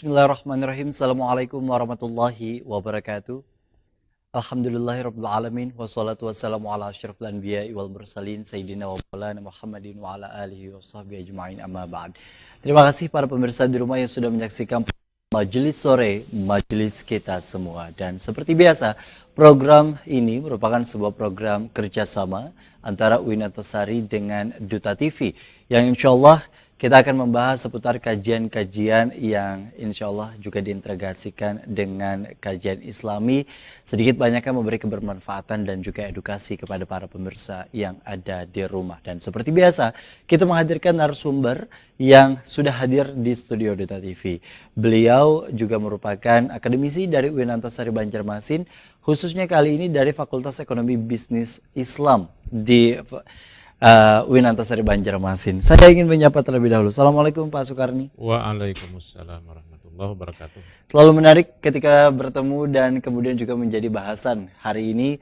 Bismillahirrahmanirrahim. Assalamualaikum warahmatullahi wabarakatuh. Alhamdulillahirabbil alamin wassalatu wassalamu ala asyrofil anbiya'i wal mursalin sayyidina wa maulana Muhammadin wa ala alihi washabbihi ajmain amma ba'd. Terima kasih para pemirsa di rumah yang sudah menyaksikan majelis sore, majelis kita semua. Dan seperti biasa, program ini merupakan sebuah program kerjasama antara UIN Antasari dengan Duta TV yang insya Allah kita akan membahas seputar kajian-kajian yang insya Allah juga diintegrasikan dengan kajian Islami, sedikit banyaknya memberi kebermanfaatan dan juga edukasi kepada para pemirsa yang ada di rumah. Dan seperti biasa, kita menghadirkan narasumber yang sudah hadir di studio Duta TV. Beliau juga merupakan akademisi dari UIN Antasari Banjarmasin, khususnya kali ini dari Fakultas Ekonomi Bisnis Islam di UIN Antasari Banjarmasin. Saya ingin menyapa terlebih dahulu. Assalamualaikum Pak Sukarni. Waalaikumsalam warahmatullahi wabarakatuh. Selalu menarik ketika bertemu dan kemudian juga menjadi bahasan. Hari ini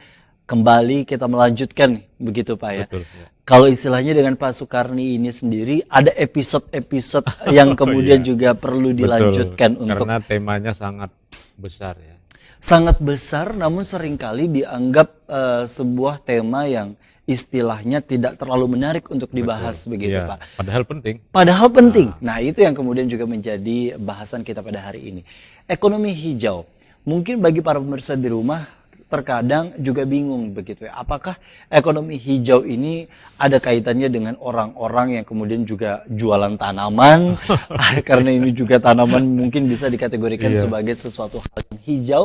kembali kita melanjutkan begitu Pak ya. Betul, ya. Kalau istilahnya dengan Pak Sukarni ini sendiri ada episode-episode yang kemudian juga perlu dilanjutkan. Betul, untuk karena temanya sangat besar ya. Sangat besar, namun seringkali dianggap sebuah tema yang istilahnya tidak terlalu menarik untuk dibahas. Betul, begitu ya. Pak. Padahal penting. Padahal penting. Nah, itu yang kemudian juga menjadi bahasan kita pada hari ini. Ekonomi hijau. Mungkin bagi para pemirsa di rumah terkadang juga bingung begitu ya. Apakah ekonomi hijau ini ada kaitannya dengan orang-orang yang kemudian juga jualan tanaman? Karena ini juga tanaman mungkin bisa dikategorikan sebagai sesuatu hal yang hijau,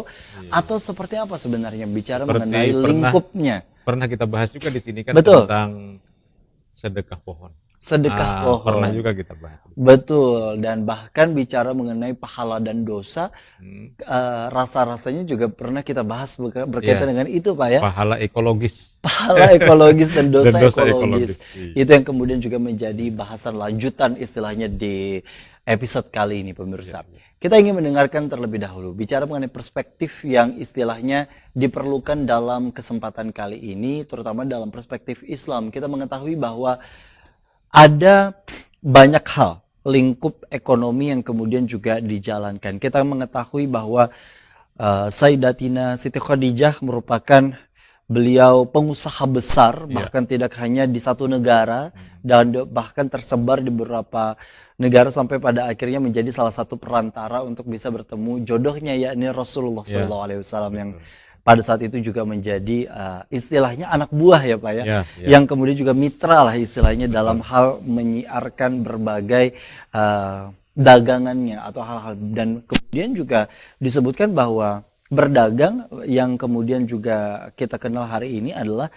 atau seperti apa sebenarnya bicara Seperti mengenai lingkupnya? Pernah kita bahas juga di sini kan. Betul. Tentang sedekah pohon. Sedekah pohon. Pernah juga kita bahas. Betul, dan bahkan bicara mengenai pahala dan dosa, rasa-rasanya juga pernah kita bahas berkaitan dengan itu Pak ya. Pahala ekologis. Pahala ekologis dan dosa, Dan dosa ekologis. ekologis. Itu yang kemudian juga menjadi bahasan lanjutan istilahnya di episode kali ini pemirsa. Kita ingin mendengarkan terlebih dahulu bicara mengenai perspektif yang istilahnya diperlukan dalam kesempatan kali ini, terutama dalam perspektif Islam. Kita mengetahui bahwa ada banyak hal lingkup ekonomi yang kemudian juga dijalankan. Kita mengetahui bahwa Sayyidatina Siti Khadijah merupakan beliau pengusaha besar, bahkan tidak hanya di satu negara dan bahkan tersebar di beberapa negara sampai pada akhirnya menjadi salah satu perantara untuk bisa bertemu jodohnya, yakni Rasulullah SAW yang pada saat itu juga menjadi istilahnya anak buah ya Pak ya, yang kemudian juga mitra lah istilahnya dalam hal menyiarkan berbagai dagangannya atau hal-hal. Dan kemudian juga disebutkan bahwa berdagang yang kemudian juga kita kenal hari ini adalah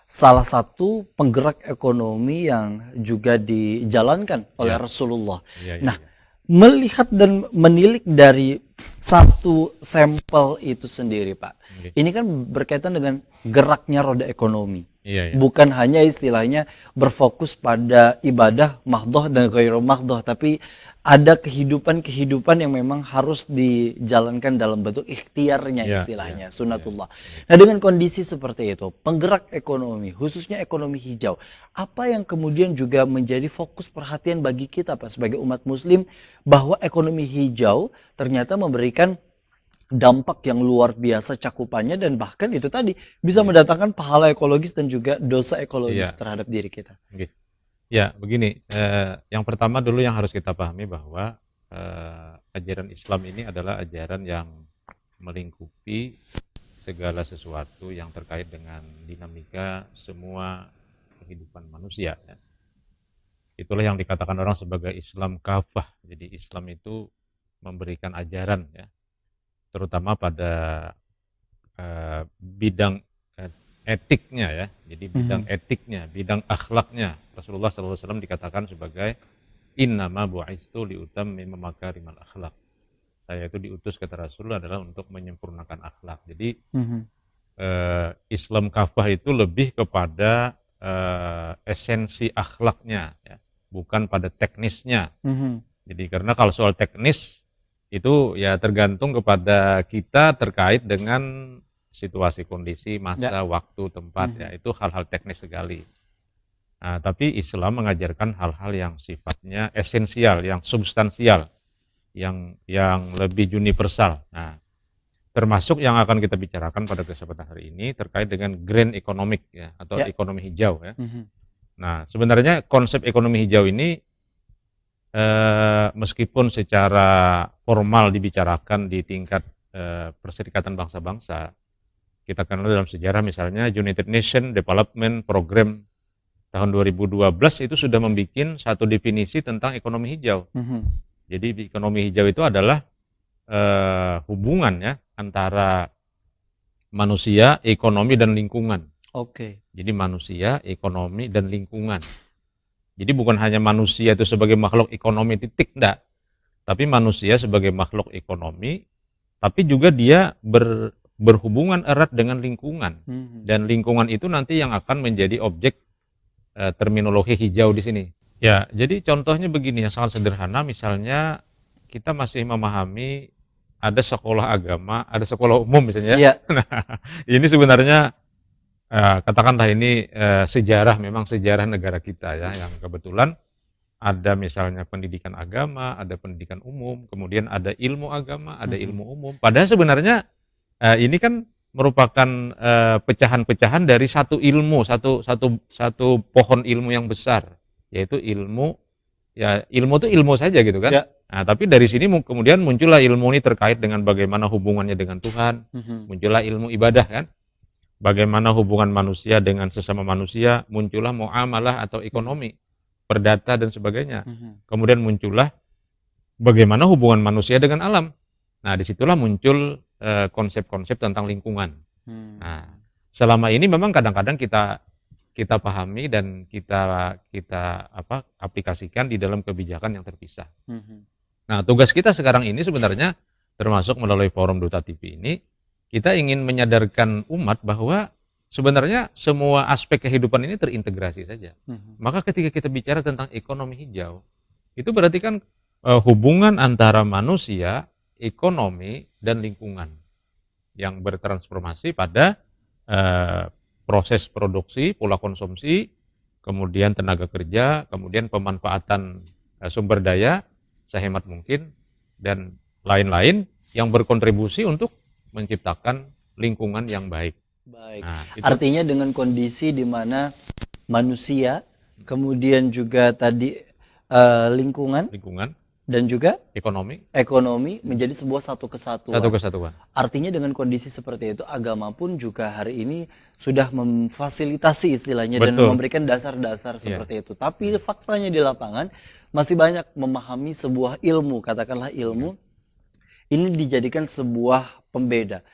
salah satu penggerak ekonomi yang juga dijalankan oleh Rasulullah. Nah, melihat dan menilik dari satu sampel itu sendiri Pak, ini kan berkaitan dengan geraknya roda ekonomi. Bukan hanya istilahnya berfokus pada ibadah mahdhah dan ghairu mahdhah, tapi ada kehidupan-kehidupan yang memang harus dijalankan dalam bentuk ikhtiarnya istilahnya, sunnatullah. Nah, dengan kondisi seperti itu, penggerak ekonomi, khususnya ekonomi hijau, apa yang kemudian juga menjadi fokus perhatian bagi kita Pak sebagai umat muslim, bahwa ekonomi hijau ternyata memberikan dampak yang luar biasa cakupannya, dan bahkan itu tadi bisa mendatangkan pahala ekologis dan juga dosa ekologis terhadap diri kita. Ya, begini, yang pertama dulu yang harus kita pahami bahwa ajaran Islam ini adalah ajaran yang melingkupi segala sesuatu yang terkait dengan dinamika semua kehidupan manusia. Ya. Itulah yang dikatakan orang sebagai Islam kafah. Jadi Islam itu memberikan ajaran ya, terutama pada bidang etiknya ya. Jadi bidang etiknya, bidang akhlaknya, Rasulullah SAW dikatakan sebagai innama bu'istu liutammima makarimal akhlak. Saya itu diutus kata Rasul adalah untuk menyempurnakan akhlak. Jadi Islam kafah itu lebih kepada esensi akhlaknya ya, bukan pada teknisnya. Jadi karena kalau soal teknis itu ya tergantung kepada kita terkait dengan situasi, kondisi, masa, waktu, tempat, ya itu hal-hal teknis sekali. Tapi Islam mengajarkan hal-hal yang sifatnya esensial, yang substansial. yang lebih universal. Nah, termasuk yang akan kita bicarakan pada kesempatan hari ini terkait dengan green economic ya, atau Ya. ekonomi hijau ya. Mhm. Nah, sebenarnya konsep ekonomi hijau ini meskipun secara formal dibicarakan di tingkat Perserikatan Bangsa-Bangsa, kita kenal dalam sejarah misalnya United Nations Development Program tahun 2012 itu sudah membuat satu definisi tentang ekonomi hijau. Mhm. Jadi ekonomi hijau itu adalah hubungan ya antara manusia, ekonomi, dan lingkungan. Oke. Jadi manusia, ekonomi, dan lingkungan. Jadi bukan hanya manusia itu sebagai makhluk ekonomi titik, enggak. Tapi manusia sebagai makhluk ekonomi, tapi juga dia berhubungan erat dengan lingkungan. Mhm. Dan lingkungan itu nanti yang akan menjadi objek terminologi hijau di sini. Ya, jadi contohnya begini yang sangat sederhana, misalnya kita masih memahami ada sekolah agama, ada sekolah umum misalnya. Iya. Nah, ini sebenarnya katakanlah ini sejarah, memang sejarah negara kita ya, yang kebetulan ada misalnya pendidikan agama, ada pendidikan umum, kemudian ada ilmu agama, ada ilmu umum. Padahal sebenarnya ini kan merupakan pecahan-pecahan dari satu ilmu, satu pohon ilmu yang besar, yaitu ilmu. Ya, ilmu itu ilmu saja gitu kan. Ya. Nah, tapi dari sini kemudian muncullah ilmu ini terkait dengan bagaimana hubungannya dengan Tuhan, Mhm. muncullah ilmu ibadah kan. Bagaimana hubungan manusia dengan sesama manusia, muncullah muamalah atau ekonomi, perdata dan sebagainya. Mhm. Kemudian muncullah bagaimana hubungan manusia dengan alam. Nah, disitulah muncul konsep-konsep tentang lingkungan. Hmm. Nah, selama ini memang kadang-kadang kita pahami dan kita aplikasikan di dalam kebijakan yang terpisah. Mhm. Nah, tugas kita sekarang ini sebenarnya termasuk melalui forum Duta TV ini, kita ingin menyadarkan umat bahwa sebenarnya semua aspek kehidupan ini terintegrasi saja. Mhm. Maka ketika kita bicara tentang ekonomi hijau, itu berarti kan hubungan antara manusia, ekonomi, dan lingkungan yang bertransformasi pada proses produksi, pola konsumsi, kemudian tenaga kerja, kemudian pemanfaatan sumber daya sehemat mungkin, dan lain-lain yang berkontribusi untuk menciptakan lingkungan yang baik. Baik. Nah, itu Artinya dengan kondisi di mana manusia, kemudian juga tadi lingkungan lingkungan, dan juga ekonomi, ekonomi menjadi sebuah satu kesatuan. satu kesatuan. Artinya dengan kondisi seperti itu, agama pun juga hari ini sudah memfasilitasi istilahnya dan Betul. memberikan dasar-dasar seperti itu. Tapi faktanya di lapangan masih banyak memahami sebuah ilmu, katakanlah ilmu ini dijadikan sebuah pembeda.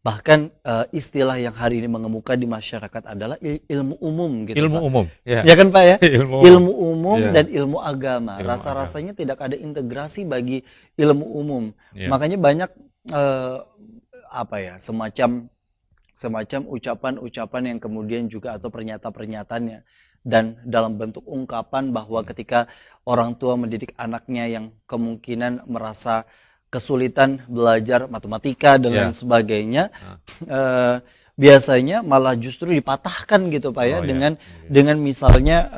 Bahkan istilah yang hari ini mengemuka di masyarakat adalah ilmu umum gitu, Ilmu Pak. umum, ya. Ya kan Pak ya? Ilmu Ilmu umum Iya. dan ilmu agama. Ilmu Rasa-rasanya tidak ada integrasi bagi ilmu umum. Iya. Makanya banyak semacam ucapan-ucapan yang kemudian juga atau pernyataan-pernyataannya dan dalam bentuk ungkapan bahwa ketika orang tua mendidik anaknya yang kemungkinan merasa kesulitan belajar matematika dan lain sebagainya, biasanya malah justru dipatahkan gitu Pak ya, Oh, dengan misalnya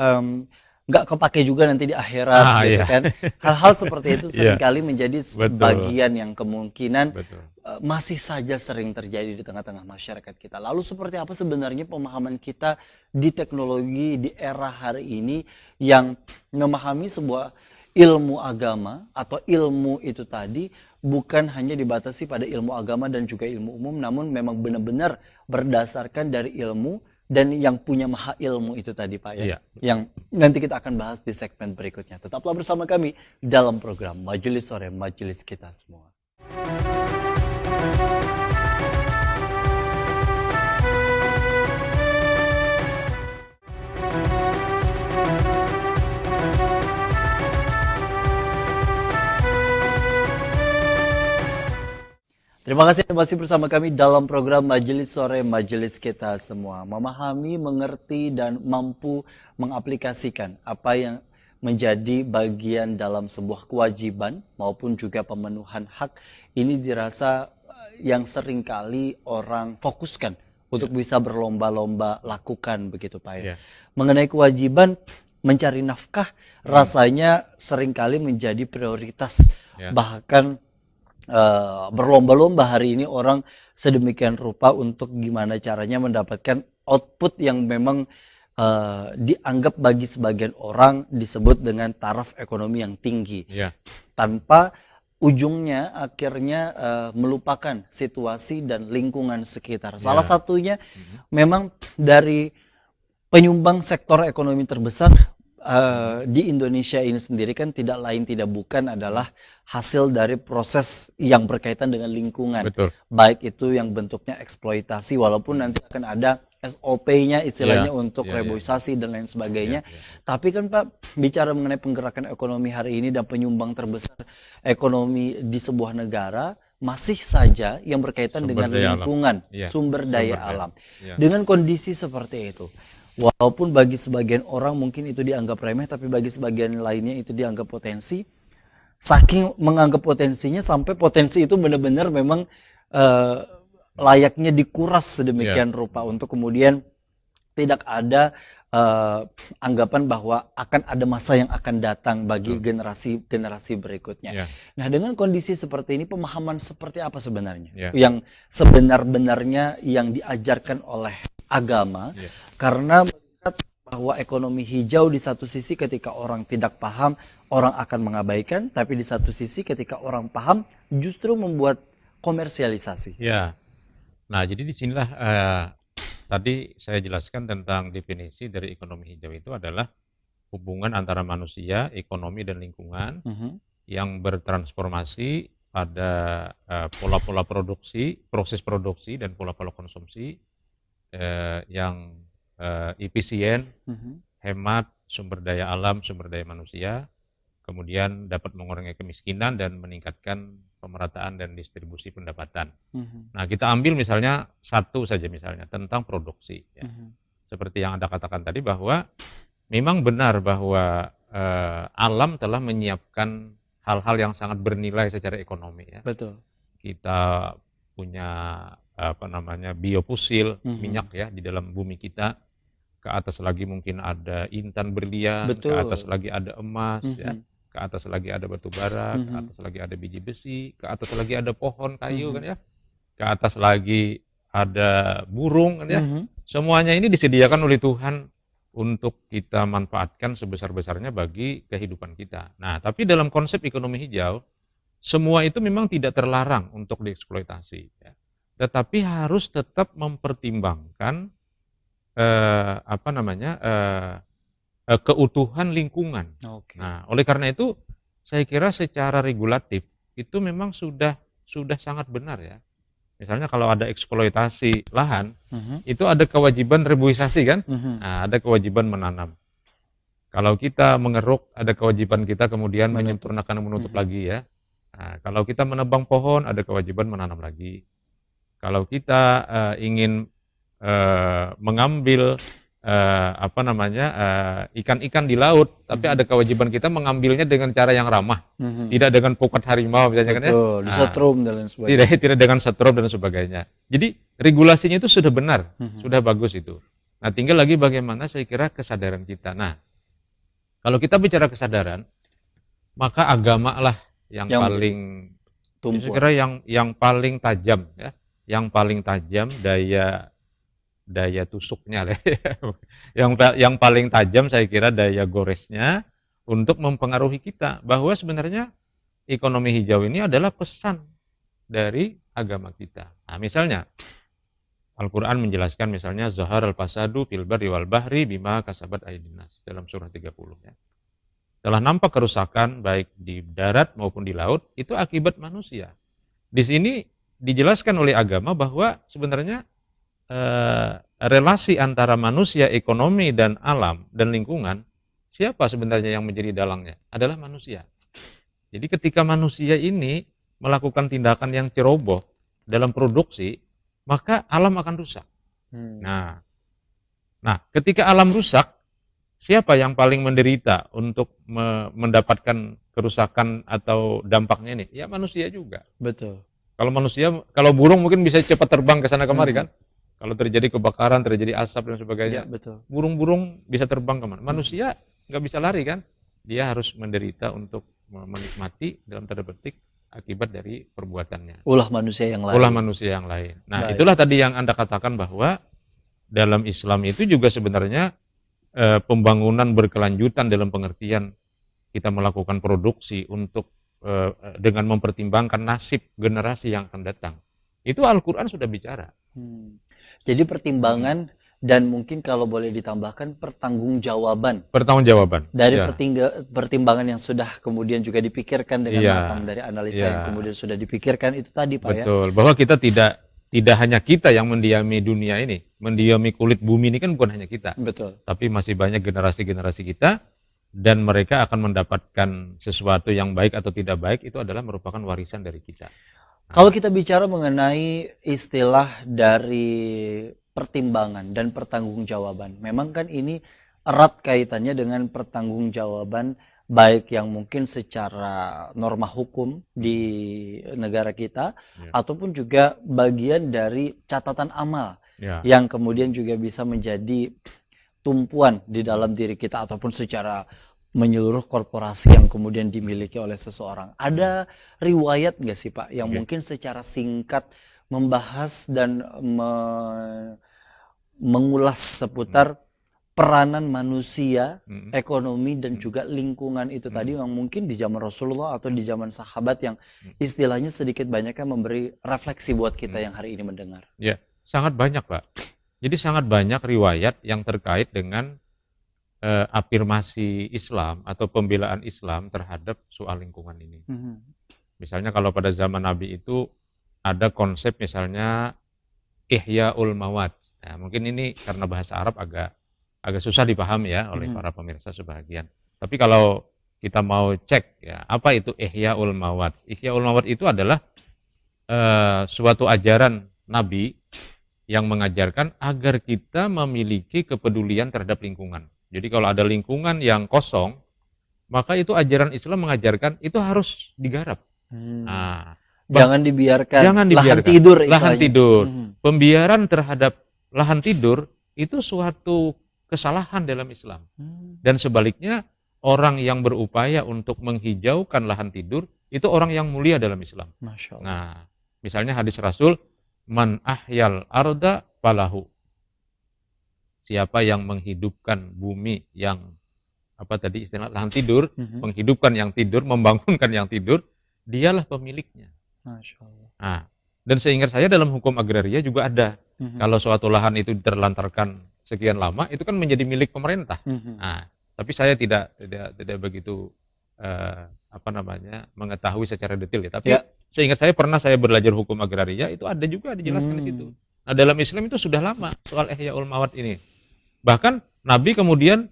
nggak kepake juga nanti di akhirat gitu kan. Hal-hal seperti itu seringkali menjadi bagian yang kemungkinan Betul. masih saja sering terjadi di tengah-tengah masyarakat kita. Lalu seperti apa sebenarnya pemahaman kita di teknologi di era hari ini yang memahami sebuah ilmu agama atau ilmu itu tadi bukan hanya dibatasi pada ilmu agama dan juga ilmu umum, namun memang benar-benar berdasarkan dari ilmu dan yang punya maha ilmu itu tadi Pak ya. Iya. Yang nanti kita akan bahas di segmen berikutnya. Tetaplah bersama kami dalam program Majelis Sore, Majelis Kita Semua. Terima kasih masih bersama kami dalam program Majelis Sore, Majelis Kita Semua. Memahami, mengerti, dan mampu mengaplikasikan apa yang menjadi bagian dalam sebuah kewajiban maupun juga pemenuhan hak. Ini dirasa yang seringkali orang fokuskan untuk bisa berlomba-lomba lakukan begitu Pak ya. Mengenai kewajiban mencari nafkah rasanya seringkali menjadi prioritas Ya. Bahkan berlomba-lomba hari ini orang sedemikian rupa untuk gimana caranya mendapatkan output yang memang dianggap bagi sebagian orang disebut dengan taraf ekonomi yang tinggi, Ya. tanpa ujungnya akhirnya melupakan situasi dan lingkungan sekitar. Salah Ya. satunya memang dari penyumbang sektor ekonomi terbesar di Indonesia ini sendiri kan tidak lain tidak bukan adalah hasil dari proses yang berkaitan dengan lingkungan. Betul. Baik itu yang bentuknya eksploitasi, walaupun nanti akan ada SOP-nya istilahnya Ya, untuk ya, ya. reboisasi dan lain sebagainya. Ya, ya. Tapi kan Pak, bicara mengenai penggerakan ekonomi hari ini dan penyumbang terbesar ekonomi di sebuah negara masih saja yang berkaitan Sumber dengan daya alam. lingkungan, Ya, sumber daya alam. Ya. Dengan kondisi seperti itu, walaupun bagi sebagian orang mungkin itu dianggap remeh, tapi bagi sebagian lainnya itu dianggap potensi. Saking menganggap potensinya sampai potensi itu benar-benar memang layaknya dikuras sedemikian rupa untuk kemudian tidak ada anggapan bahwa akan ada masa yang akan datang bagi generasi berikutnya. Ya. Nah, dengan kondisi seperti ini, pemahaman seperti apa sebenarnya Ya. yang sebenar-benarnya yang diajarkan oleh agama? Ya. Karena melihat bahwa ekonomi hijau di satu sisi ketika orang tidak paham, orang akan mengabaikan, tapi di satu sisi ketika orang paham justru membuat komersialisasi. Ya. Nah, jadi disinilah tadi saya jelaskan tentang definisi dari ekonomi hijau itu adalah hubungan antara manusia, ekonomi, dan lingkungan yang bertransformasi pada pola-pola produksi, proses produksi, dan pola-pola konsumsi yang efisien, hemat sumber daya alam, sumber daya manusia, kemudian dapat mengurangi kemiskinan dan meningkatkan pemerataan dan distribusi pendapatan. Nah, kita ambil misalnya satu saja misalnya tentang produksi. Ya. Seperti yang Anda katakan tadi bahwa memang benar bahwa alam telah menyiapkan hal-hal yang sangat bernilai secara ekonomi. Ya. Betul. Kita punya biofosil, minyak ya di dalam bumi kita. Ke atas lagi mungkin ada intan berlian, Betul. ke atas lagi ada emas, ya. Ke atas lagi ada batu bara, ke atas lagi ada biji besi, ke atas lagi ada pohon kayu kan ya, ke atas lagi ada burung kan ya. Semuanya ini disediakan oleh Tuhan untuk kita manfaatkan sebesar-besarnya bagi kehidupan kita. Nah, tapi dalam konsep ekonomi hijau, semua itu memang tidak terlarang untuk dieksploitasi. Ya. Tetapi harus tetap mempertimbangkan keutuhan lingkungan. Okay. Nah, oleh karena itu saya kira secara regulatif itu memang sudah sangat benar ya. Misalnya kalau ada eksploitasi lahan, itu ada kewajiban reboisasi kan? Nah, ada kewajiban menanam. Kalau kita mengeruk, ada kewajiban kita kemudian menyempurnakan dan menutup lagi ya. Nah, kalau kita menebang pohon, ada kewajiban menanam lagi. Kalau kita ingin mengambil ikan-ikan di laut, tapi ada kewajiban kita mengambilnya dengan cara yang ramah, tidak dengan pukat harimau misalnya. Betul, kan ya, disetrum dan lain sebagainya. tidak dengan setrum dan sebagainya. Jadi regulasinya itu sudah benar, sudah bagus itu. Nah, tinggal lagi bagaimana saya kira kesadaran kita. Nah, kalau kita bicara kesadaran, maka agama lah yang paling saya kira yang paling tajam ya, yang paling tajam daya tusuknya lah. yang paling tajam saya kira daya goresnya untuk mempengaruhi kita bahwa sebenarnya ekonomi hijau ini adalah pesan dari agama kita. Nah, misalnya Al-Quran menjelaskan misalnya Zahar al-fasadu fil barri wal bahri bima kasabat aydin nas dalam surah 30 ya. Telah nampak kerusakan baik di darat maupun di laut itu akibat manusia. Di sini dijelaskan oleh agama bahwa sebenarnya relasi antara manusia, ekonomi, dan alam dan lingkungan, siapa sebenarnya yang menjadi dalangnya? Adalah manusia. Jadi ketika manusia ini melakukan tindakan yang ceroboh dalam produksi, maka alam akan rusak. Nah, ketika alam rusak, siapa yang paling menderita untuk mendapatkan kerusakan atau dampaknya ini? Ya manusia juga. Betul. Kalau burung mungkin bisa cepat terbang ke sana kemari kan? Kalau terjadi kebakaran, terjadi asap dan sebagainya, Ya, betul. burung-burung bisa terbang kemana? Manusia nggak bisa lari kan? Dia harus menderita untuk menikmati dalam tanda petik akibat dari perbuatannya. Ulah manusia yang lain. Ulah manusia yang lain. Nah, Baik. itulah tadi yang Anda katakan bahwa dalam Islam itu juga sebenarnya pembangunan berkelanjutan dalam pengertian kita melakukan produksi untuk dengan mempertimbangkan nasib generasi yang akan datang. Itu Al-Quran sudah bicara. Jadi pertimbangan dan mungkin kalau boleh ditambahkan pertanggungjawaban Pertanggungjawaban. dari Ya. pertimbangan yang sudah kemudian juga dipikirkan dengan Iya. matang dari analisa Iya. yang kemudian sudah dipikirkan itu tadi Pak ya. Betul. Bahwa kita tidak hanya kita yang mendiami dunia ini, mendiami kulit bumi ini kan bukan hanya kita, Betul. tapi masih banyak generasi-generasi kita, dan mereka akan mendapatkan sesuatu yang baik atau tidak baik itu adalah merupakan warisan dari kita. Kalau kita bicara mengenai istilah dari pertimbangan dan pertanggungjawaban, memang kan ini erat kaitannya dengan pertanggungjawaban baik yang mungkin secara norma hukum di negara kita Ya. ataupun juga bagian dari catatan amal Ya. yang kemudian juga bisa menjadi tumpuan di dalam diri kita ataupun secara menyeluruh korporasi yang kemudian dimiliki oleh seseorang. Ada riwayat nggak sih Pak yang Oke. mungkin secara singkat membahas dan mengulas seputar peranan manusia, ekonomi dan juga lingkungan itu tadi yang mungkin di zaman Rasulullah atau di zaman sahabat yang istilahnya sedikit banyaknya memberi refleksi buat kita yang hari ini mendengar. Ya, sangat banyak, Pak. Jadi sangat banyak riwayat yang terkait dengan afirmasi Islam atau pembelaan Islam terhadap soal lingkungan ini. Misalnya kalau pada zaman Nabi itu ada konsep misalnya Ihya'ul Mawad. Nah, mungkin ini karena bahasa Arab agak susah dipahami ya oleh para pemirsa sebagian. Tapi kalau kita mau cek ya, apa itu Ihya'ul Mawad? Ihya'ul Mawad itu adalah suatu ajaran Nabi yang mengajarkan agar kita memiliki kepedulian terhadap lingkungan. Jadi kalau ada lingkungan yang kosong, maka itu ajaran Islam mengajarkan itu harus digarap. Nah, Jangan dibiarkan jangan lahan dibiarkan. tidur Lahan istilahnya. tidur. Pembiaran terhadap lahan tidur itu suatu kesalahan dalam Islam. Dan sebaliknya, orang yang berupaya untuk menghijaukan lahan tidur itu orang yang mulia dalam Islam. Masya Allah. Nah, misalnya hadis Rasul, man ahyal arda falahu. Siapa yang menghidupkan bumi yang apa tadi istilah lahan tidur, menghidupkan yang tidur, membangunkan yang tidur, dialah pemiliknya. Masya Allah. Nah, dan seingat saya dalam hukum agraria juga ada. Kalau suatu lahan itu terlantarkan sekian lama, itu kan menjadi milik pemerintah. Nah, tapi saya tidak begitu mengetahui secara detail ya. Tapi seingat saya pernah saya belajar hukum agraria itu ada juga dijelaskan di situ. Nah, dalam Islam itu sudah lama soal Ihya'ul Mawad ini. Bahkan Nabi kemudian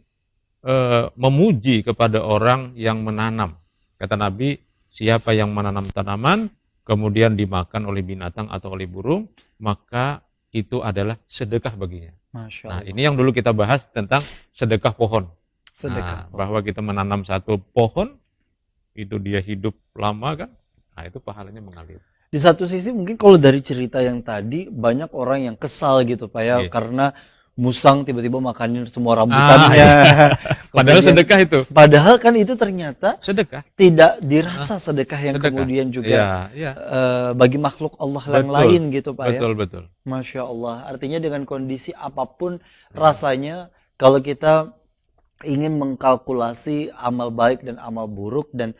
memuji kepada orang yang menanam. Kata Nabi, siapa yang menanam tanaman kemudian dimakan oleh binatang atau oleh burung, maka itu adalah sedekah baginya. Masya Nah, Allah. ini yang dulu kita bahas tentang sedekah pohon. Sedekah. Bahwa kita menanam satu pohon, itu dia hidup lama kan, nah itu pahalanya mengalir. Di satu sisi mungkin kalau dari cerita yang tadi banyak orang yang kesal gitu Pak ya, karena musang tiba-tiba makanin semua rambutannya. Padahal Kemudian- sedekah itu. Padahal kan itu ternyata Sedekah. tidak dirasa sedekah yang Sedekah. kemudian juga Iya. bagi makhluk Allah yang Betul. lain gitu Pak ya. Betul. Masya Allah. Artinya dengan kondisi apapun rasanya, kalau kita ingin mengkalkulasi amal baik dan amal buruk dan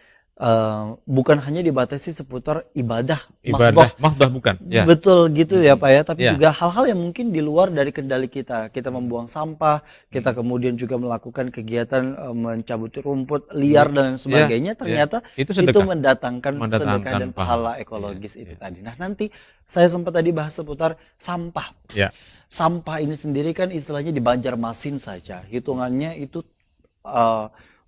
bukan hanya dibatasi seputar ibadah, Mahdoh bukan. Ya. betul gitu ya Pak ya, tapi Ya. juga hal-hal yang mungkin di luar dari kendali kita. Kita membuang sampah, kita kemudian juga melakukan kegiatan mencabut rumput liar dan lain sebagainya. Ternyata Itu itu sedekah. mendatangkan sedekah dan pahala pahala. ekologis itu tadi. Nah, nanti saya sempat tadi bahas seputar sampah. Ya. Sampah ini sendiri kan istilahnya di Banjarmasin saja, hitungannya itu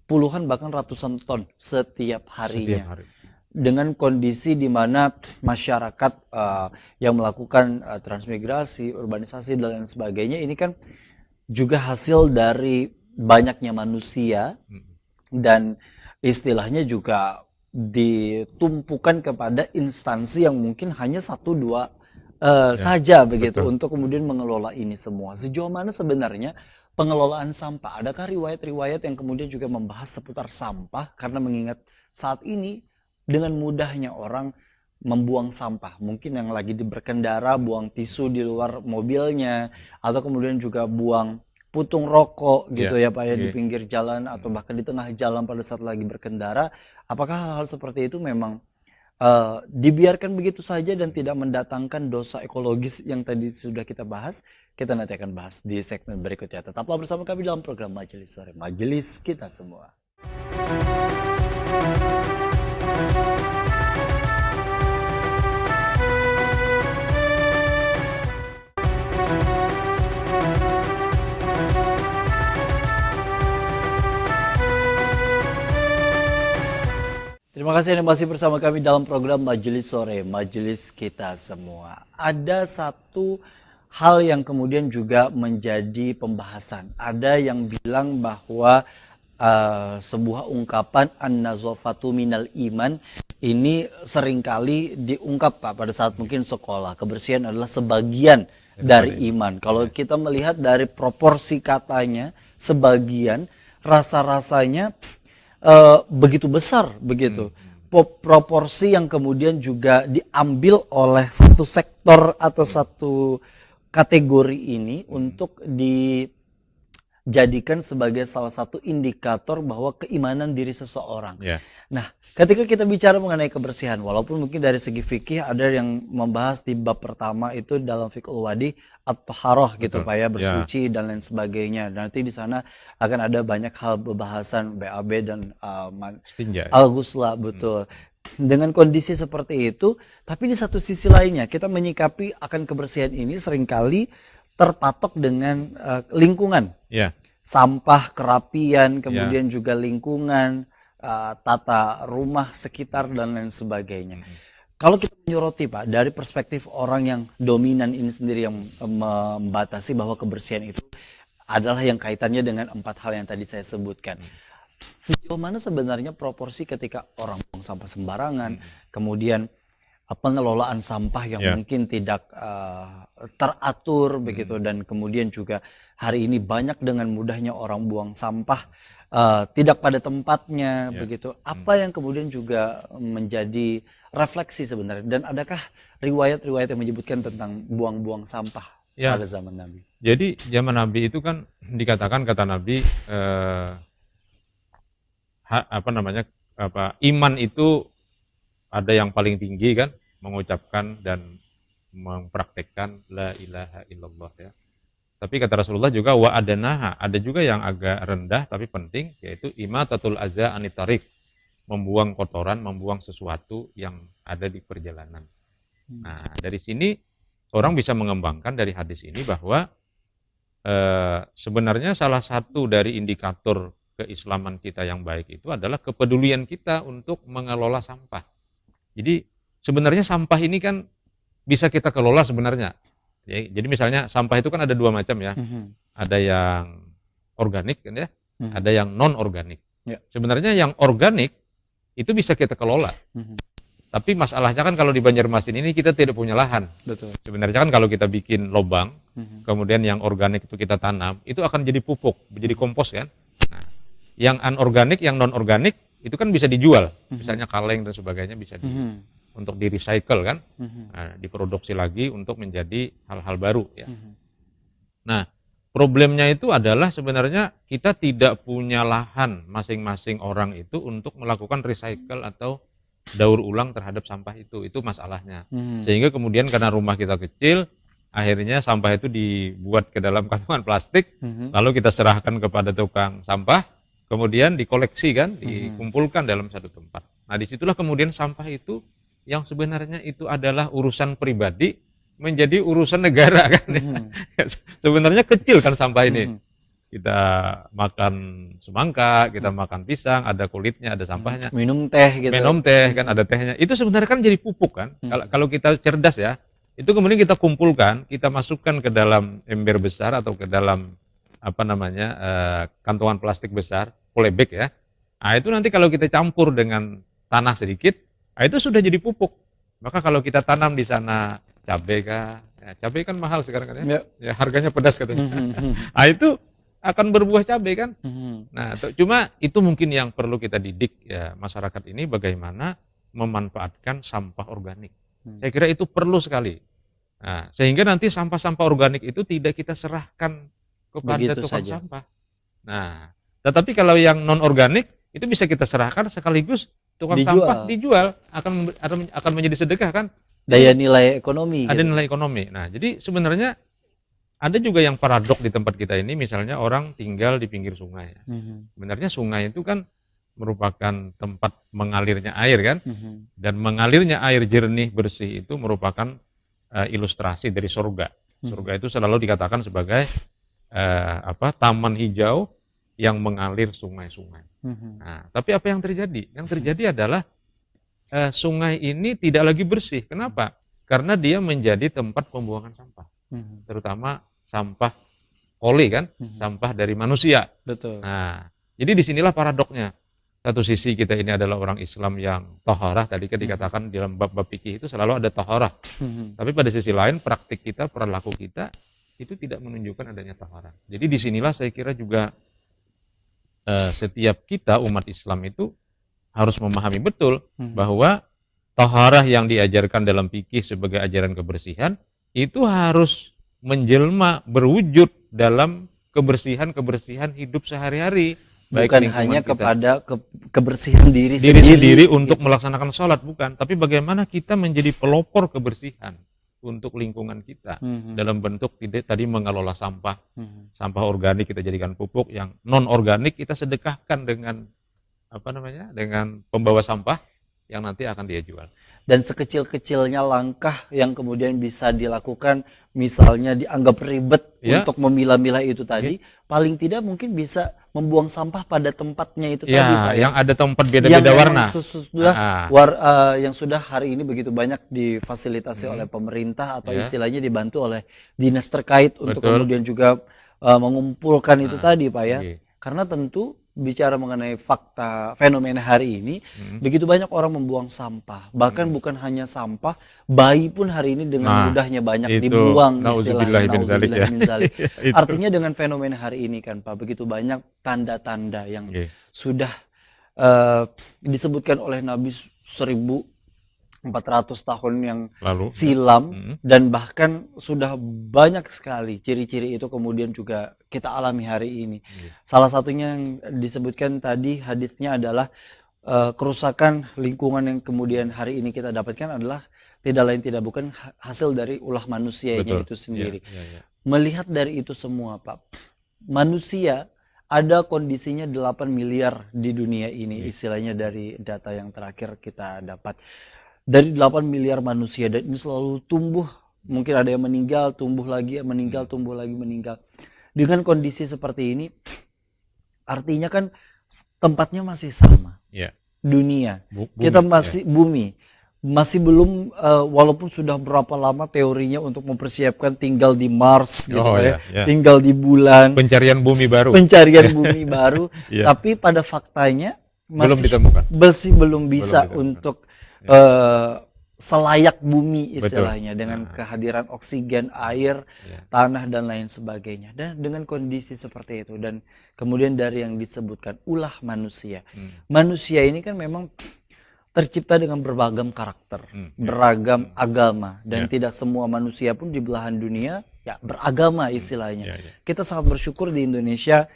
puluhan bahkan ratusan ton setiap harinya. Setiap hari. Dengan kondisi di mana masyarakat yang melakukan transmigrasi, urbanisasi dan lain sebagainya ini kan juga hasil dari banyaknya manusia dan istilahnya juga ditumpukan kepada instansi yang mungkin hanya satu dua saja begitu untuk kemudian mengelola ini semua. Sejauh mana sebenarnya pengelolaan sampah? Adakah riwayat-riwayat yang kemudian juga membahas seputar sampah? Karena mengingat saat ini dengan mudahnya orang membuang sampah. Mungkin yang lagi berkendara buang tisu di luar mobilnya, atau kemudian juga buang putung rokok gitu ya Pak ya, di pinggir jalan atau bahkan di tengah jalan pada saat lagi berkendara. Apakah hal-hal seperti itu memang dibiarkan begitu saja dan tidak mendatangkan dosa ekologis yang tadi sudah kita bahas? Kita nanti akan bahas di segmen berikutnya. Tetaplah bersama kami dalam program Majelis Sore, Majelis Kita Semua. Terima kasih Anda masih bersama kami dalam program Majelis Sore, Majelis Kita Semua. Ada satu hal yang kemudian juga menjadi pembahasan. Ada yang bilang bahwa sebuah ungkapan an-nazafatu minal iman ini seringkali diungkap Pak pada saat mungkin sekolah. Kebersihan adalah sebagian dari iman. Kalau kita melihat dari proporsi katanya, sebagian, rasa-rasanya begitu besar begitu. Proporsi yang kemudian juga diambil oleh satu sektor atau satu kategori ini untuk dijadikan sebagai salah satu indikator bahwa keimanan diri seseorang. Nah, ketika kita bicara mengenai kebersihan, walaupun mungkin dari segi fikih ada yang membahas di bab pertama itu dalam fiqhul wadi at-taharah gitu Pak ya, bersuci dan lain sebagainya. Nanti di sana akan ada banyak hal pembahasan BAB dan al-ghusla, betul. Dengan kondisi seperti itu, tapi di satu sisi lainnya kita menyikapi akan kebersihan ini seringkali terpatok dengan lingkungan. Sampah, kerapian, kemudian juga lingkungan, tata rumah sekitar dan lain sebagainya. Kalau kita menyoroti Pak dari perspektif orang yang dominan ini sendiri yang membatasi bahwa kebersihan itu adalah yang kaitannya dengan 4 hal yang tadi saya sebutkan. Sejauh mana sebenarnya proporsi ketika orang buang sampah sembarangan, kemudian pengelolaan sampah yang mungkin tidak teratur begitu, dan kemudian juga hari ini banyak dengan mudahnya orang buang sampah tidak pada tempatnya begitu. Apa yang kemudian juga menjadi refleksi sebenarnya, dan adakah riwayat-riwayat yang menyebutkan tentang buang-buang sampah pada zaman Nabi? Jadi zaman Nabi itu kan dikatakan kata Nabi iman itu ada yang paling tinggi kan, mengucapkan dan mempraktekkan la ilaha illallah ya. Tapi kata Rasulullah juga wa adanaha, ada juga yang agak rendah tapi penting, yaitu imatatul adza anitarik, membuang kotoran, membuang sesuatu yang ada di perjalanan. Nah, dari sini orang bisa mengembangkan dari hadis ini bahwa sebenarnya salah satu dari indikator keislaman kita yang baik itu adalah kepedulian kita untuk mengelola sampah. Jadi sebenarnya sampah ini kan bisa kita kelola sebenarnya. Jadi misalnya sampah itu kan ada 2 macam ya. Ada yang organik kan ya, ada yang non organik. Sebenarnya yang organik itu bisa kita kelola. Tapi masalahnya kan kalau di Banjarmasin ini kita tidak punya lahan. Betul. Sebenarnya kan kalau kita bikin lubang, kemudian yang organik itu kita tanam, itu akan jadi pupuk, jadi kompos kan. Nah, yang anorganik, yang non organik itu kan bisa dijual, misalnya kaleng dan sebagainya bisa untuk di recycle kan, diproduksi lagi untuk menjadi hal-hal baru ya. Nah, problemnya itu adalah sebenarnya kita tidak punya lahan masing-masing orang itu untuk melakukan recycle atau daur ulang terhadap sampah itu masalahnya. Sehingga kemudian karena rumah kita kecil, akhirnya sampah itu dibuat ke dalam kantongan plastik, lalu kita serahkan kepada tukang sampah, kemudian dikoleksi kan, dikumpulkan dalam satu tempat. Nah, disitulah kemudian sampah itu yang sebenarnya itu adalah urusan pribadi menjadi urusan negara kan. Sebenarnya kecil kan sampah ini. Kita makan semangka, kita makan pisang, ada kulitnya, ada sampahnya. Minum teh gitu. Minum teh kan, ada tehnya. Itu sebenarnya kan jadi pupuk kan. Kalau kita cerdas ya, itu kemudian kita kumpulkan, kita masukkan ke dalam ember besar atau ke dalam kantongan plastik besar, polybag ya. Nah, itu nanti kalau kita campur dengan tanah sedikit, nah, itu sudah jadi pupuk. Maka kalau kita tanam di sana cabai kah, ya, cabai kan mahal sekarang kan ya, ya harganya pedas katanya. Nah, itu akan berbuah cabai kan. Mhm. Nah, cuma itu mungkin yang perlu kita didik ya masyarakat ini bagaimana memanfaatkan sampah organik. Saya kira itu perlu sekali. Nah, sehingga nanti sampah-sampah organik itu tidak kita serahkan kepada Begitu tukang saja. sampah. Nah, tetapi kalau yang non organik itu bisa kita serahkan sekaligus tukang sampah Dijual. dijual akan menjadi sedekah kan. Daya Jadi nilai ekonomi ada gitu. nilai ekonomi. Nah, jadi sebenarnya ada juga yang paradok di tempat kita ini, misalnya orang tinggal di pinggir sungai. Mhm. Sebenarnya sungai itu kan merupakan tempat mengalirnya air kan, Mhm. dan mengalirnya air jernih bersih itu merupakan ilustrasi dari surga. Surga itu selalu dikatakan sebagai taman hijau yang mengalir sungai-sungai. Mhm. Nah, tapi apa yang terjadi? Yang terjadi adalah sungai ini tidak lagi bersih. Kenapa? Karena dia menjadi tempat pembuangan sampah, Mhm. terutama sampah koli kan, sampah dari manusia. Betul. Nah, jadi disinilah paradoknya. Satu sisi kita ini adalah orang Islam yang taharah, tadi kan dikatakan dalam bab-bab fikih itu selalu ada taharah. Mhm. Tapi pada sisi lain praktik kita, perilaku kita itu tidak menunjukkan adanya taharah. Jadi disinilah saya kira juga setiap kita umat Islam itu harus memahami betul bahwa taharah yang diajarkan dalam fikih sebagai ajaran kebersihan itu harus menjelma berwujud dalam kebersihan hidup sehari-hari, baik Bukan lingkungan hanya kita kepada kebersihan diri diri sendiri gitu. untuk melaksanakan sholat, bukan, tapi bagaimana kita menjadi pelopor kebersihan untuk lingkungan kita dalam bentuk tadi mengelola sampah, sampah organik kita jadikan pupuk, yang non organik kita sedekahkan dengan dengan pembawa sampah yang nanti akan dia jual. Dan sekecil-kecilnya langkah yang kemudian bisa dilakukan, misalnya dianggap ribet Ya. untuk memilah-milah itu tadi, paling tidak mungkin bisa membuang sampah pada tempatnya itu tadi, Ya, Pak ya. yang ada tempat Yang beda-beda memang warna. yang sudah hari ini begitu banyak difasilitasi oleh pemerintah atau Ya. istilahnya dibantu oleh dinas terkait untuk Betul. kemudian juga mengumpulkan itu tadi, Pak ya. Iya. Karena tentu bicara mengenai fakta fenomena hari ini, begitu banyak orang membuang sampah. Bahkan bukan hanya sampah, bayi pun hari ini dengan mudahnya banyak itu. dibuang Nauzubillahi istilahnya. min dzalik ya. Nauzubillahi min dzalik. Itu. Artinya dengan fenomena hari ini kan Pak, begitu banyak tanda-tanda yang Oke. sudah disebutkan oleh Nabi 1400 tahun yang Lalu silam, dan bahkan sudah banyak sekali ciri-ciri itu kemudian juga kita alami hari ini. Salah satunya yang disebutkan tadi hadisnya adalah kerusakan lingkungan yang kemudian hari ini kita dapatkan adalah tidak lain tidak bukan hasil dari ulah manusianya itu sendiri. Ya. Melihat dari itu semua, Pak, manusia ada kondisinya 8 miliar di dunia ini, istilahnya dari data yang terakhir kita dapat. Dari 8 miliar manusia, dan ini selalu tumbuh, mungkin ada yang meninggal, tumbuh lagi, meninggal, tumbuh lagi, meninggal. Dengan kondisi seperti ini, artinya kan tempatnya masih sama. Ya. Dunia, Bumi, kita masih bumi, masih belum walaupun sudah berapa lama teorinya untuk mempersiapkan tinggal di Mars gitu ya, tinggal di bulan, pencarian bumi baru, ya. Tapi pada faktanya belum ditemukan, belum bisa untuk selayak bumi istilahnya. Betul. Dengan kehadiran oksigen, air, tanah dan lain sebagainya. Dan dengan kondisi seperti itu, dan kemudian dari yang disebutkan ulah manusia. Manusia ini kan memang tercipta dengan beragam karakter, beragam agama, dan tidak semua manusia pun di belahan dunia ya beragama istilahnya. Kita sangat bersyukur di Indonesia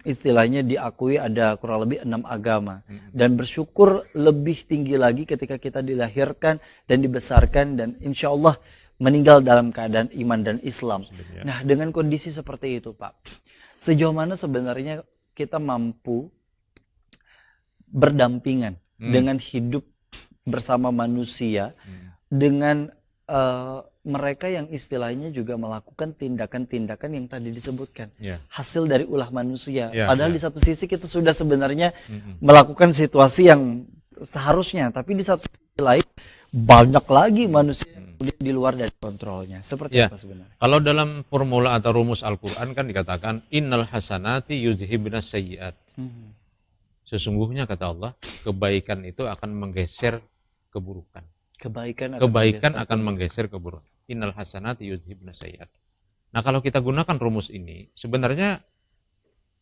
istilahnya diakui ada kurang lebih 6 agama, dan bersyukur lebih tinggi lagi ketika kita dilahirkan dan dibesarkan dan insya Allah meninggal dalam keadaan iman dan Islam. Nah, dengan kondisi seperti itu, Pak, sejauh mana sebenarnya kita mampu berdampingan dengan hidup bersama manusia, dengan mereka yang istilahnya juga melakukan tindakan-tindakan yang tadi disebutkan, hasil dari ulah manusia. Padahal di satu sisi kita sudah sebenarnya melakukan situasi yang seharusnya, tapi di satu sisi lain banyak lagi manusia di luar dari kontrolnya. Seperti apa sebenarnya? Kalau dalam formula atau rumus Al-Quran kan dikatakan innal hasanati yuzhibnas sayyiat. Sesungguhnya kata Allah, kebaikan itu akan menggeser keburukan. Kebaikan akan menggeser keburukan. Innal hasanati yuzhibnas sayyiat. Nah, kalau kita gunakan rumus ini, sebenarnya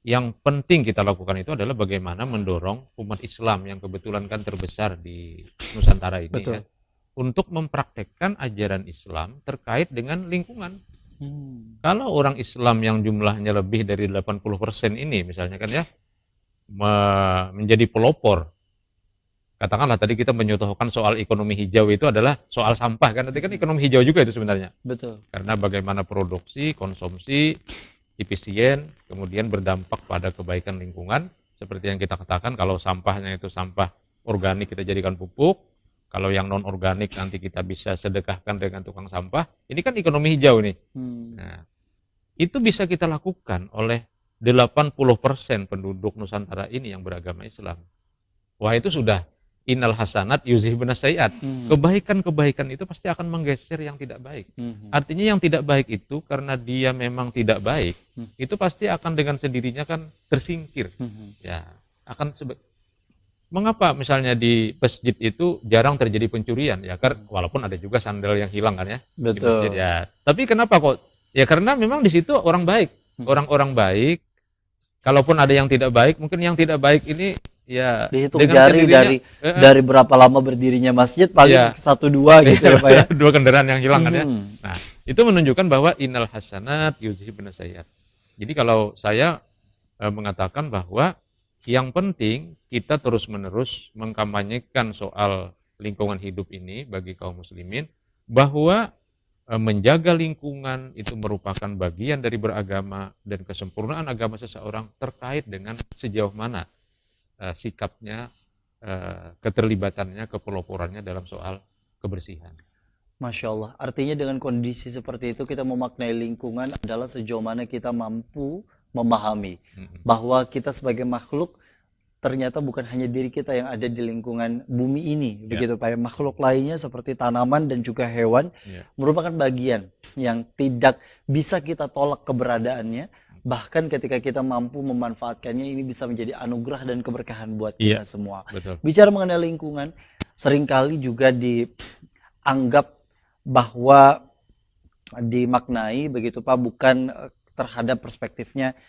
yang penting kita lakukan itu adalah bagaimana mendorong umat Islam yang kebetulan kan terbesar di Nusantara ini Betul. ya, untuk mempraktekkan ajaran Islam terkait dengan lingkungan. Kalau orang Islam yang jumlahnya lebih dari 80% ini misalnya kan ya, menjadi pelopor, katakanlah tadi kita menyuguhkan soal ekonomi hijau itu adalah soal sampah kan, nanti kan ekonomi hijau juga itu sebenarnya. Betul. Karena bagaimana produksi, konsumsi, efisien, kemudian berdampak pada kebaikan lingkungan, seperti yang kita katakan, kalau sampahnya itu sampah organik kita jadikan pupuk, kalau yang non organik nanti kita bisa sedekahkan dengan tukang sampah, ini kan ekonomi hijau nih. Nah, itu bisa kita lakukan oleh 80% penduduk Nusantara ini yang beragama Islam. Wah, itu sudah innal hasanat yuzhibun sayyi'at. Kebaikan-kebaikan itu pasti akan menggeser yang tidak baik. Artinya yang tidak baik itu karena dia memang tidak baik, itu pasti akan dengan sendirinya kan tersingkir. Ya, akan mengapa misalnya di masjid itu jarang terjadi pencurian ya, walaupun ada juga sandal yang hilang kan ya di masjid Betul. ya. Tapi kenapa kok? Ya karena memang di situ orang baik, orang-orang baik. Kalaupun ada yang tidak baik, mungkin yang tidak baik ini ya Dihitung dengan jari sendirinya dari berapa lama berdirinya masjid, paling Iya. 1-2 gitu ya Pak ya. dua kendaraan yang hilang kan ya. Mhm. Nah, itu menunjukkan bahwa innal hasanat yuzhibun sayyi'at. Jadi kalau saya mengatakan bahwa yang penting kita terus-menerus mengkampanyekan soal lingkungan hidup ini bagi kaum muslimin, bahwa menjaga lingkungan itu merupakan bagian dari beragama, dan kesempurnaan agama seseorang terkait dengan sejauh mana sikapnya, keterlibatannya, kepeloporannya dalam soal kebersihan. Masya Allah. Artinya dengan kondisi seperti itu kita memaknai lingkungan adalah sejauh mana kita mampu memahami bahwa kita sebagai makhluk ternyata bukan hanya diri kita yang ada di lingkungan bumi ini, begitu Pak ya. Makhluk lainnya seperti tanaman dan juga hewan merupakan bagian yang tidak bisa kita tolak keberadaannya. Bahkan ketika kita mampu memanfaatkannya, ini bisa menjadi anugerah dan keberkahan buat kita semua. Betul. Bicara mengenai lingkungan, seringkali juga dianggap bahwa dimaknai begitu Pak, bukan terhadap perspektifnya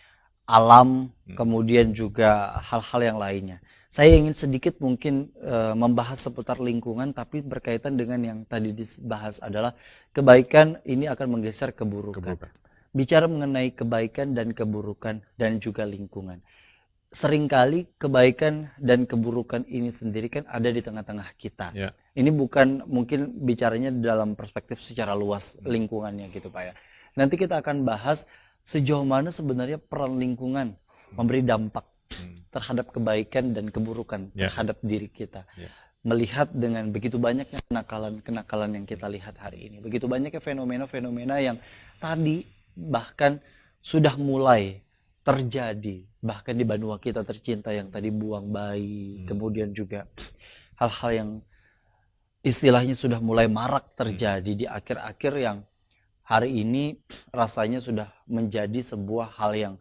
alam, kemudian juga hal-hal yang lainnya. Saya ingin sedikit mungkin membahas seputar lingkungan, tapi berkaitan dengan yang tadi dibahas adalah kebaikan ini akan menggeser keburukan. Bicara mengenai kebaikan dan keburukan dan juga lingkungan, seringkali kebaikan dan keburukan ini sendiri kan ada di tengah-tengah kita. Ini bukan mungkin bicaranya dalam perspektif secara luas lingkungannya gitu Pak ya. Nanti kita akan bahas sejauh mana sebenarnya peran lingkungan memberi dampak terhadap kebaikan dan keburukan terhadap diri kita. Melihat dengan begitu banyaknya kenakalan yang kita lihat hari ini, begitu banyaknya fenomena-fenomena yang tadi bahkan sudah mulai terjadi, bahkan di benua kita tercinta yang tadi buang bayi, kemudian juga hal-hal yang istilahnya sudah mulai marak terjadi di akhir-akhir yang hari ini rasanya sudah menjadi sebuah hal yang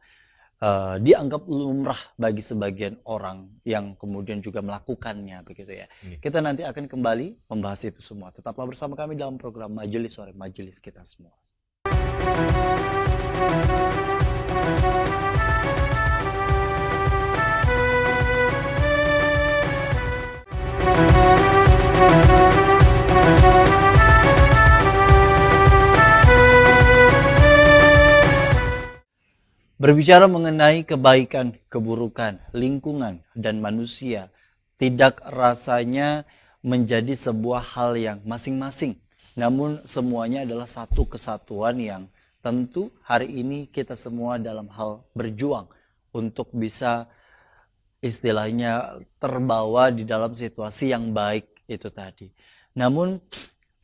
dianggap lumrah bagi sebagian orang yang kemudian juga melakukannya begitu ya. Kita nanti akan kembali membahas itu semua. Tetaplah bersama kami dalam program Majelis Sore, Majelis Kita Semua. Berbicara mengenai kebaikan, keburukan, lingkungan, dan manusia, tidak rasanya menjadi sebuah hal yang masing-masing. Namun semuanya adalah satu kesatuan yang tentu hari ini kita semua dalam hal berjuang untuk bisa istilahnya terbawa di dalam situasi yang baik itu tadi. Namun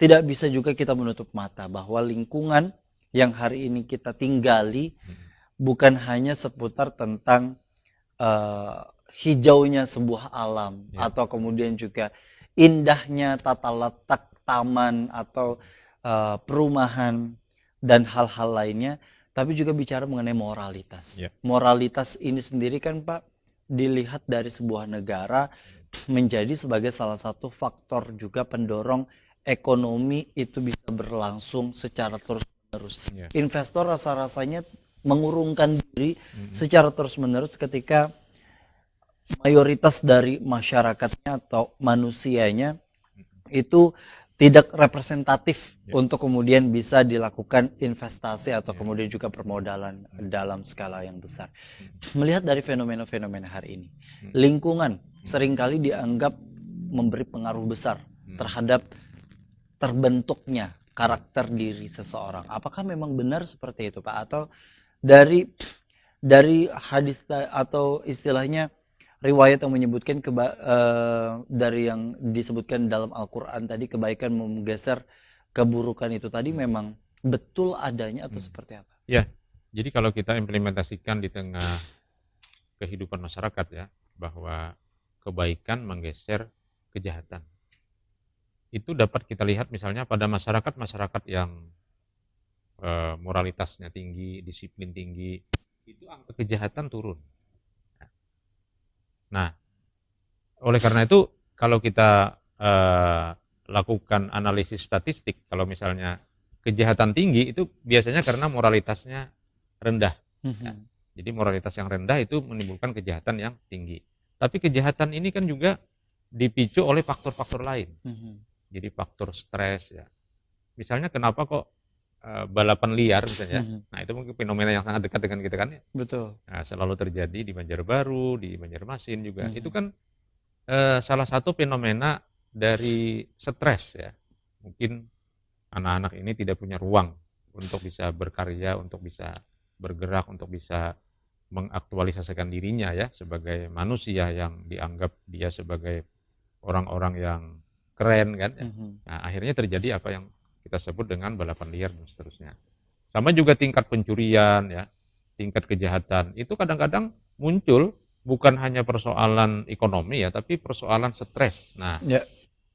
tidak bisa juga kita menutup mata bahwa lingkungan yang hari ini kita tinggali bukan hanya seputar tentang hijaunya sebuah alam atau kemudian juga indahnya tata letak taman atau perumahan dan hal-hal lainnya, tapi juga bicara mengenai moralitas. Moralitas ini sendiri kan Pak dilihat dari sebuah negara menjadi sebagai salah satu faktor juga pendorong ekonomi itu bisa berlangsung secara terus-menerus. Investor rasa-rasanya mengurungkan diri secara terus-menerus ketika mayoritas dari masyarakatnya atau manusianya itu tidak representatif untuk kemudian bisa dilakukan investasi atau kemudian juga permodalan dalam skala yang besar. Melihat dari fenomena-fenomena hari ini, lingkungan seringkali dianggap memberi pengaruh besar terhadap terbentuknya karakter diri seseorang. Apakah memang benar seperti itu, Pak? Atau dari hadis atau istilahnya riwayat yang menyebutkan dari yang disebutkan dalam Al-Quran tadi, kebaikan menggeser keburukan itu tadi memang betul adanya atau seperti apa? Ya, jadi kalau kita implementasikan di tengah kehidupan masyarakat ya, bahwa kebaikan menggeser kejahatan. Itu dapat kita lihat misalnya pada masyarakat yang moralitasnya tinggi, disiplin tinggi, itu angka kejahatan turun. Nah, oleh karena itu kalau kita lakukan analisis statistik, kalau misalnya kejahatan tinggi itu biasanya karena moralitasnya rendah. Ya. Jadi moralitas yang rendah itu menimbulkan kejahatan yang tinggi. Tapi kejahatan ini kan juga dipicu oleh faktor-faktor lain. Jadi faktor stres ya. Misalnya kenapa kok balapan liar misalnya. Nah, itu mungkin fenomena yang sangat dekat dengan kita kan ya. Betul. Nah, selalu terjadi di Banjarbaru, di Banjarmasin juga. Itu kan salah satu fenomena dari stres ya. Mungkin anak-anak ini tidak punya ruang untuk bisa berkarya, untuk bisa bergerak, untuk bisa mengaktualisasikan dirinya ya sebagai manusia yang dianggap dia sebagai orang-orang yang keren kan ya. Nah, akhirnya terjadi apa yang kita sebut dengan balapan liar dan seterusnya. Sama juga tingkat pencurian ya, tingkat kejahatan itu kadang-kadang muncul bukan hanya persoalan ekonomi ya, tapi persoalan stres. Nah,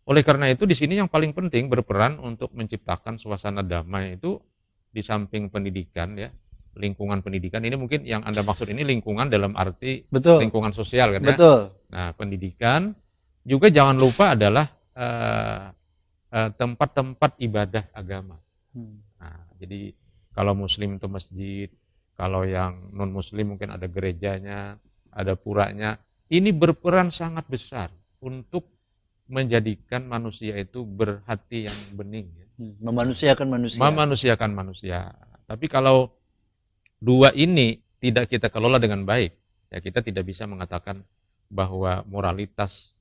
oleh karena itu di sini yang paling penting berperan untuk menciptakan suasana damai itu di samping pendidikan ya, lingkungan pendidikan ini mungkin yang Anda maksud ini lingkungan dalam arti lingkungan sosial kan ya. Nah, pendidikan juga jangan lupa adalah tempat-tempat ibadah agama. Nah, jadi kalau muslim itu masjid, kalau yang non muslim mungkin ada gerejanya, ada puranya. Ini berperan sangat besar untuk menjadikan manusia itu berhati yang bening. Memanusiakan manusia. Memanusiakan manusia. Tapi kalau dua ini tidak kita kelola dengan baik, ya kita tidak bisa mengatakan bahwa moralitas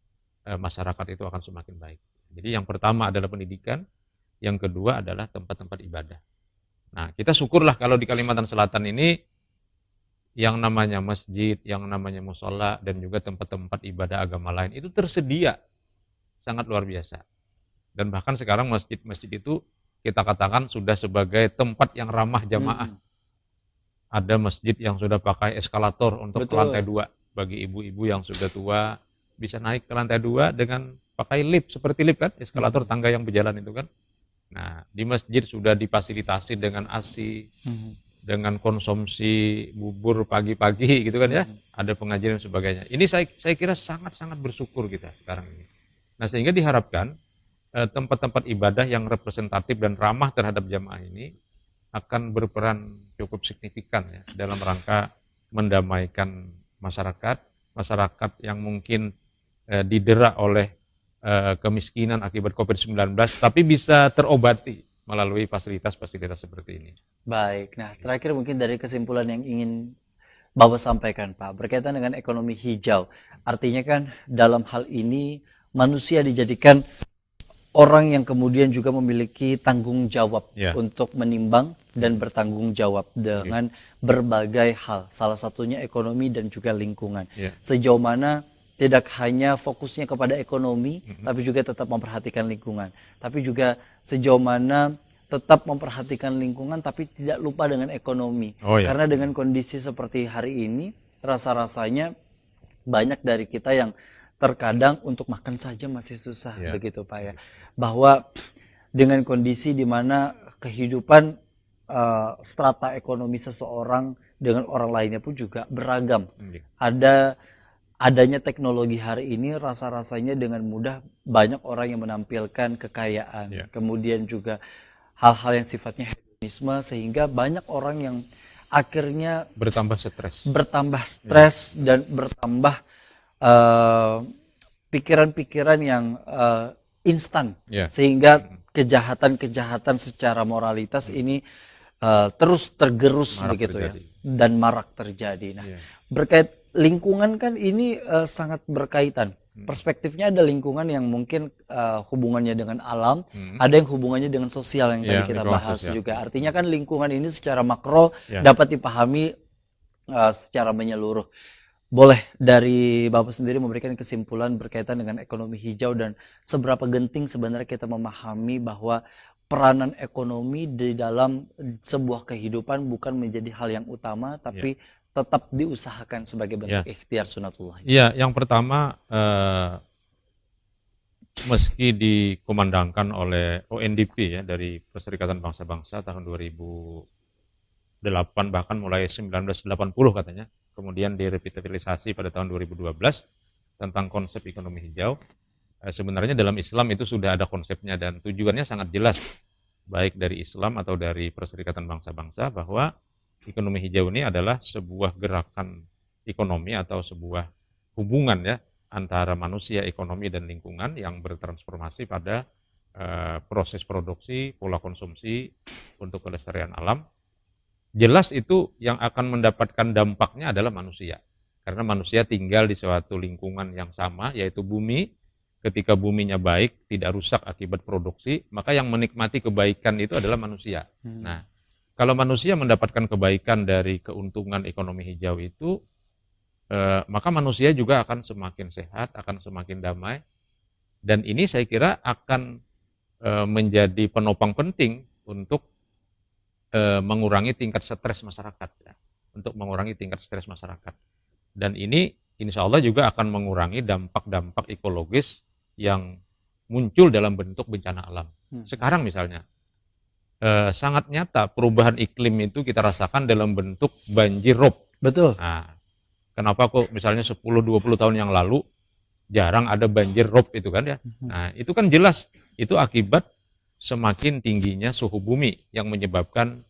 masyarakat itu akan semakin baik. Jadi yang pertama adalah pendidikan, yang kedua adalah tempat-tempat ibadah. Nah, kita syukurlah kalau di Kalimantan Selatan ini yang namanya masjid, yang namanya mushola, dan juga tempat-tempat ibadah agama lain itu tersedia sangat luar biasa. Dan bahkan sekarang masjid-masjid itu kita katakan sudah sebagai tempat yang ramah jamaah. Ada masjid yang sudah pakai eskalator untuk ke lantai 2 bagi ibu-ibu yang sudah tua bisa naik ke lantai 2 dengan pakai lift, seperti lift kan, eskalator tangga yang berjalan itu kan. Nah, di masjid sudah difasilitasi dengan ASI, dengan konsumsi bubur pagi-pagi gitu kan ya, ada pengajian dan sebagainya. Ini saya kira sangat-sangat bersyukur kita sekarang ini. Nah, sehingga diharapkan tempat-tempat ibadah yang representatif dan ramah terhadap jamaah ini akan berperan cukup signifikan ya dalam rangka mendamaikan masyarakat yang mungkin didera oleh kemiskinan akibat COVID-19, tapi bisa terobati melalui fasilitas-fasilitas seperti ini. Baik, nah terakhir mungkin dari kesimpulan yang ingin Bapak sampaikan Pak, berkaitan dengan ekonomi hijau. Artinya kan dalam hal ini manusia dijadikan orang yang kemudian juga memiliki tanggung jawab untuk menimbang dan bertanggung jawab dengan berbagai hal. Salah satunya ekonomi dan juga lingkungan. Sejauh mana tidak hanya fokusnya kepada ekonomi, tapi juga tetap memperhatikan lingkungan. Tapi juga sejauh mana tetap memperhatikan lingkungan, tapi tidak lupa dengan ekonomi. Karena dengan kondisi seperti hari ini, rasa-rasanya banyak dari kita yang terkadang untuk makan saja masih susah, begitu Pak ya. Bahwa dengan kondisi di mana kehidupan strata ekonomi seseorang dengan orang lainnya pun juga beragam. Adanya teknologi hari ini rasa-rasanya dengan mudah banyak orang yang menampilkan kekayaan, kemudian juga hal-hal yang sifatnya hedonisme, sehingga banyak orang yang akhirnya Bertambah stres. bertambah stres dan bertambah eh, pikiran-pikiran yang instan, Ya. sehingga kejahatan-kejahatan secara moralitas ini terus tergerus Marak begitu terjadi. ya, dan marak terjadi. Nah, Iya. berkait lingkungan kan ini sangat berkaitan. Perspektifnya ada lingkungan yang mungkin hubungannya dengan alam, ada yang hubungannya dengan sosial yang tadi Iya, kita lingkungan bahas sosial. juga. Artinya kan lingkungan ini secara makro Ya. dapat dipahami secara menyeluruh. Boleh dari Bapak sendiri memberikan kesimpulan berkaitan dengan ekonomi hijau dan seberapa genting sebenarnya kita memahami bahwa peranan ekonomi di dalam sebuah kehidupan bukan menjadi hal yang utama, tapi tetap diusahakan sebagai bentuk ikhtiar sunatullah. Iya, yang pertama meski dikumandangkan oleh ONDP ya dari Perserikatan Bangsa-Bangsa tahun 2008 bahkan mulai 1980 katanya, kemudian direvitalisasi pada tahun 2012 tentang konsep ekonomi hijau. Sebenarnya dalam Islam itu sudah ada konsepnya dan tujuannya sangat jelas, baik dari Islam atau dari Perserikatan Bangsa-Bangsa, bahwa ekonomi hijau ini adalah sebuah gerakan ekonomi atau sebuah hubungan ya antara manusia, ekonomi, dan lingkungan yang bertransformasi pada proses produksi, pola konsumsi untuk kelestarian alam. Jelas itu yang akan mendapatkan dampaknya adalah manusia, karena manusia tinggal di suatu lingkungan yang sama, yaitu bumi. Ketika buminya baik, tidak rusak akibat produksi, maka yang menikmati kebaikan itu adalah manusia. Nah, kalau manusia mendapatkan kebaikan dari keuntungan ekonomi hijau itu, maka manusia juga akan semakin sehat, akan semakin damai. Dan ini saya kira akan menjadi penopang penting untuk mengurangi tingkat stres masyarakat. Ya. Untuk mengurangi tingkat stres masyarakat. Dan ini insya Allah juga akan mengurangi dampak-dampak ekologis yang muncul dalam bentuk bencana alam. Sekarang misalnya, sangat nyata perubahan iklim itu kita rasakan dalam bentuk banjir rob. Betul. Nah, kenapa kok misalnya 10-20 tahun yang lalu jarang ada banjir rob itu kan ya. Nah, itu kan jelas itu akibat semakin tingginya suhu bumi yang menyebabkan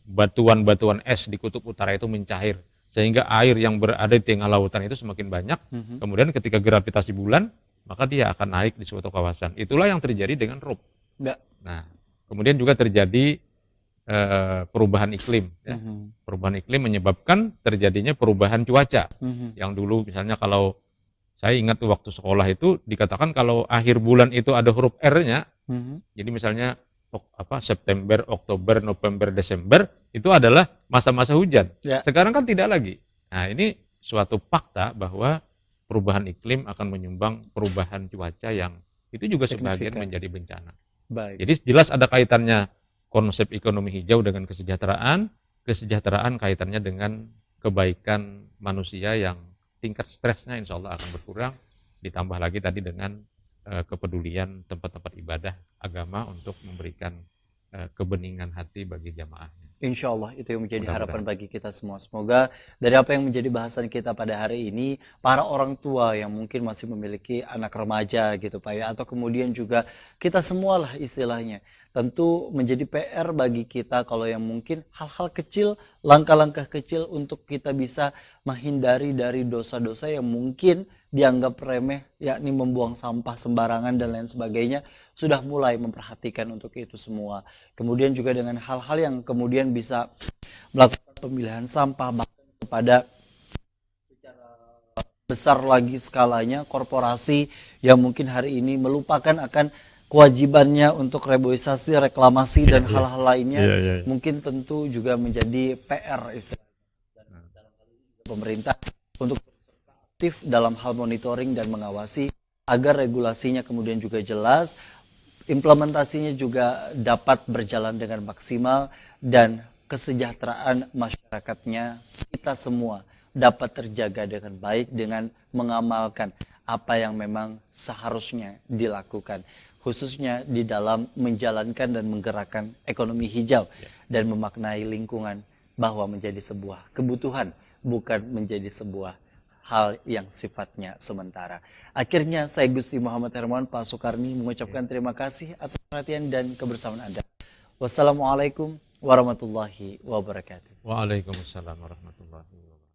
batuan-batuan es di kutub utara itu mencair. Sehingga air yang berada di tengah lautan itu semakin banyak. Kemudian ketika gravitasi bulan, maka dia akan naik di suatu kawasan. Itulah yang terjadi dengan rob. Nah, kemudian juga terjadi perubahan iklim. Ya. Perubahan iklim menyebabkan terjadinya perubahan cuaca. Yang dulu misalnya kalau saya ingat waktu sekolah itu dikatakan kalau akhir bulan itu ada huruf R-nya, jadi misalnya September, Oktober, November, Desember itu adalah masa-masa hujan. Sekarang kan tidak lagi. Nah, ini suatu fakta bahwa perubahan iklim akan menyumbang perubahan cuaca yang itu juga sebagian menjadi bencana. Baik. Jadi jelas ada kaitannya konsep ekonomi hijau dengan kesejahteraan, kesejahteraan kaitannya dengan kebaikan manusia yang tingkat stresnya insya Allah akan berkurang, ditambah lagi tadi dengan kepedulian tempat-tempat ibadah agama untuk memberikan kebeningan hati bagi jamaahnya. Insya Allah itu yang menjadi harapan bagi kita semua. Semoga dari apa yang menjadi bahasan kita pada hari ini, para orang tua yang mungkin masih memiliki anak remaja gitu Pak ya, atau kemudian juga kita semualah istilahnya, tentu menjadi PR bagi kita kalau yang mungkin hal-hal kecil, langkah-langkah kecil untuk kita bisa menghindari dari dosa-dosa yang mungkin dianggap remeh, yakni membuang sampah sembarangan dan lain sebagainya, sudah mulai memperhatikan untuk itu semua. Kemudian juga dengan hal-hal yang kemudian bisa melakukan pemilihan sampah, bahkan kepada secara besar lagi skalanya korporasi yang mungkin hari ini melupakan akan kewajibannya untuk reboisasi, reklamasi dan hal-hal lainnya, mungkin tentu juga menjadi PR dalam hal ini pemerintah untuk aktif dalam hal monitoring dan mengawasi agar regulasinya kemudian juga jelas, implementasinya juga dapat berjalan dengan maksimal, dan kesejahteraan masyarakatnya kita semua dapat terjaga dengan baik dengan mengamalkan apa yang memang seharusnya dilakukan, khususnya di dalam menjalankan dan menggerakkan ekonomi hijau dan memaknai lingkungan bahwa menjadi sebuah kebutuhan, bukan menjadi sebuah hal yang sifatnya sementara. Akhirnya saya Gusti Muhammad Hermawan Pak Soekarni mengucapkan terima kasih atas perhatian dan kebersamaan Anda. Wassalamualaikum warahmatullahi wabarakatuh. Waalaikumsalam warahmatullahi